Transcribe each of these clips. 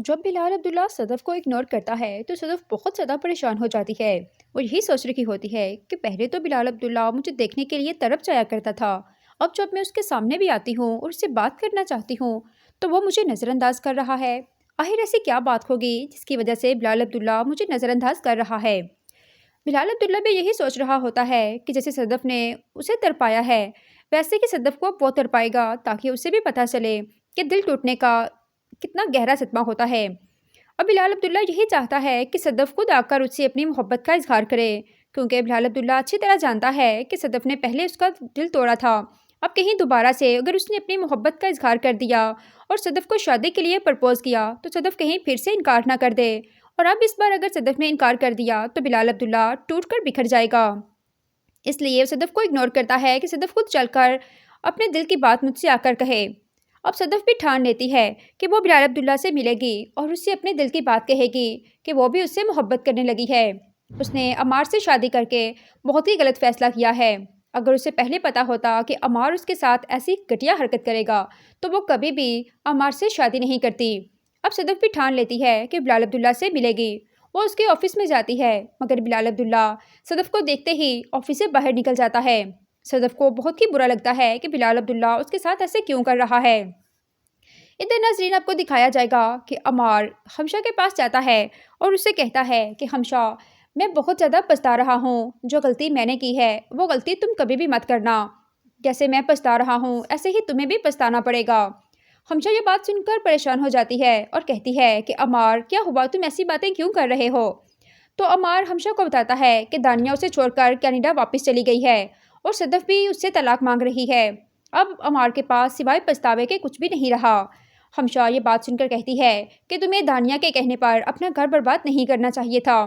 جب بلال عبداللہ صدف کو اگنور کرتا ہے تو صدف بہت زیادہ پریشان ہو جاتی ہے۔ وہ یہی سوچ رہی ہوتی ہے کہ پہلے تو بلال عبداللہ مجھے دیکھنے کے لیے تڑپ جایا کرتا تھا، اب جب میں اس کے سامنے بھی آتی ہوں اور اس سے بات کرنا چاہتی ہوں تو وہ مجھے نظر انداز کر رہا ہے۔ آخر ایسی کیا بات ہوگی جس کی وجہ سے بلال عبداللہ مجھے نظر انداز کر رہا ہے؟ بلال عبداللہ بھی یہی سوچ رہا ہوتا ہے کہ جیسے صدف نے اسے تڑپایا ہے ویسے کہ صدف کو اب وہ تڑپائے گا، تاکہ اسے بھی پتہ چلے کہ دل ٹوٹنے کا کتنا گہرا صدمہ ہوتا ہے۔ اب بلال عبداللہ یہی چاہتا ہے کہ صدف خود آ کر اس سے اپنی محبت کا اظہار کرے، کیونکہ بلال عبداللہ اچھی طرح جانتا ہے کہ صدف نے پہلے اس کا دل توڑا تھا۔ اب کہیں دوبارہ سے اگر اس نے اپنی محبت کا اظہار کر دیا اور صدف کو شادی کے لیے پرپوز کیا تو صدف کہیں پھر سے انکار نہ کر دے، اور اب اس بار اگر صدف نے انکار کر دیا تو بلال عبداللہ ٹوٹ کر بکھر جائے گا۔ اس لیے صدف کو اگنور کرتا ہے کہ صدف خود چل کر اپنے دل کی بات مجھ سے آ کر کہے۔ اب صدف بھی ٹھان لیتی ہے کہ وہ بلال عبداللہ سے ملے گی اور اس سے اپنے دل کی بات کہے گی کہ وہ بھی اس سے محبت کرنے لگی ہے۔ اس نے عمار سے شادی کر کے بہت ہی غلط فیصلہ کیا ہے۔ اگر اسے پہلے پتا ہوتا کہ عمار اس کے ساتھ ایسی گھٹیا حرکت کرے گا تو وہ کبھی بھی عمار سے شادی نہیں کرتی۔ اب صدف بھی ٹھان لیتی ہے کہ بلال عبداللہ سے ملے گی۔ وہ اس کے آفس میں جاتی ہے، مگر بلال عبداللہ صدف کو دیکھتے ہی آفس سے باہر نکل جاتا ہے۔ صدف کو بہت ہی برا لگتا ہے کہ بلال عبداللہ اس کے ساتھ ایسے کیوں کر رہا ہے۔ ادھر ناظرین آپ کو دکھایا جائے گا کہ عمار حمشہ کے پاس جاتا ہے اور اس سے کہتا ہے کہ حمشہ، میں بہت زیادہ پچھتا رہا ہوں، جو غلطی میں نے کی ہے وہ غلطی تم کبھی بھی مت کرنا، جیسے میں پچھتا رہا ہوں ایسے ہی تمہیں بھی پچھتانا پڑے گا۔ حمشہ یہ بات سن کر پریشان ہو جاتی ہے اور کہتی ہے کہ عمار کیا ہوا، تم ایسی باتیں کیوں کر رہے ہو؟ تو عمار حمشہ کو بتاتا ہے کہ دانیہ اسے چھوڑ کر کینیڈا واپس چلی گئی ہے اور صدف بھی اس سے طلاق مانگ رہی ہے۔ اب عمار کے پاس سوائے پچھتاوے کے کچھ بھی نہیں رہا۔ حمشہ یہ بات سن کر کہتی ہے کہ تمہیں دانیہ کے کہنے پر اپنا گھر برباد نہیں کرنا چاہیے تھا۔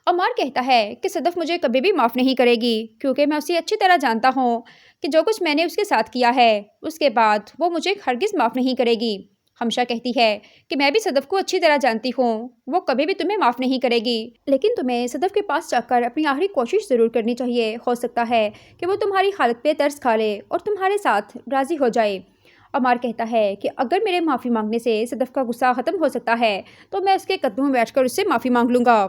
عمار کہتا ہے کہ صدف مجھے کبھی بھی معاف نہیں کرے گی، کیونکہ میں اسے اچھی طرح جانتا ہوں کہ جو کچھ میں نے اس کے ساتھ کیا ہے اس کے بعد وہ مجھے ہرگز معاف نہیں کرے گی۔ حمشہ کہتی ہے کہ میں بھی صدف کو اچھی طرح جانتی ہوں، وہ کبھی بھی تمہیں معاف نہیں کرے گی، لیکن تمہیں صدف کے پاس جا کر اپنی آخری کوشش ضرور کرنی چاہیے، ہو سکتا ہے کہ وہ تمہاری حالت پہ ترس کھا لے اور تمہارے ساتھ راضی ہو جائے۔ عمار کہتا ہے کہ اگر میرے معافی مانگنے سے صدف کا غصہ ختم ہو سکتا ہے تو میں اس کے قدموں میں بیٹھ کر اس سے معافی مانگ لوں گا۔